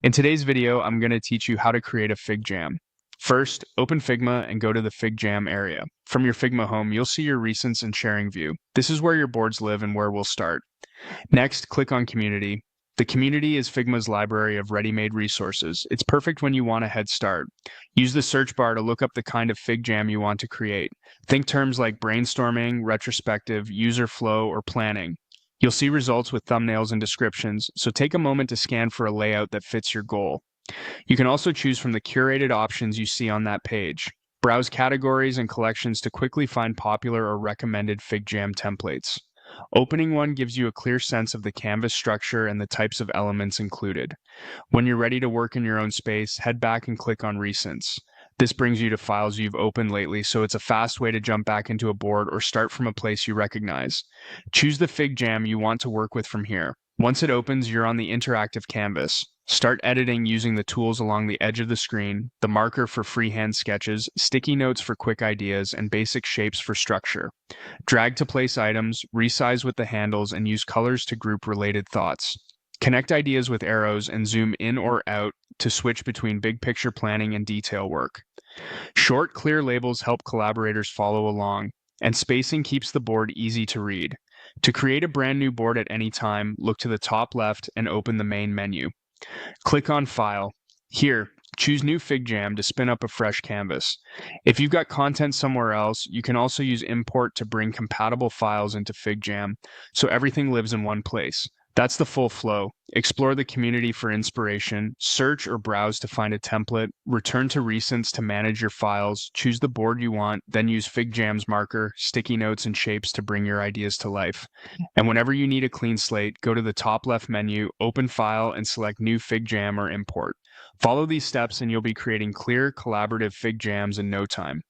In today's video, I'm going to teach you how to create a FigJam. First, open Figma and go to the FigJam area. From your Figma home, you'll see your recents and sharing view. This is where your boards live and where we'll start. Next, click on Community. The community is Figma's library of ready-made resources. It's perfect when you want a head start. Use the search bar to look up the kind of FigJam you want to create. Think terms like brainstorming, retrospective, user flow, or planning. You'll see results with thumbnails and descriptions, so take a moment to scan for a layout that fits your goal. You can also choose from the curated options you see on that page. Browse categories and collections to quickly find popular or recommended FigJam templates. Opening one gives you a clear sense of the canvas structure and the types of elements included. When you're ready to work in your own space, head back and click on Recents. This brings you to files you've opened lately, so it's a fast way to jump back into a board or start from a place you recognize. Choose the FigJam you want to work with from here. Once it opens, you're on the interactive canvas. Start editing using the tools along the edge of the screen, the marker for freehand sketches, sticky notes for quick ideas, and basic shapes for structure. Drag to place items, resize with the handles, and use colors to group related thoughts. Connect ideas with arrows and zoom in or out to switch between big picture planning and detail work. Short, clear labels help collaborators follow along, and spacing keeps the board easy to read. To create a brand new board at any time, look to the top left and open the main menu. Click on File. Here, choose New FigJam to spin up a fresh canvas. If you've got content somewhere else, you can also use Import to bring compatible files into FigJam, so everything lives in one place. That's the full flow. Explore the community for inspiration, search or browse to find a template, return to Recents to manage your files, choose the board you want, then use FigJam's marker, sticky notes, and shapes to bring your ideas to life. And whenever you need a clean slate, go to the top left menu, open File, and select New FigJam or Import. Follow these steps and you'll be creating clear, collaborative FigJams in no time.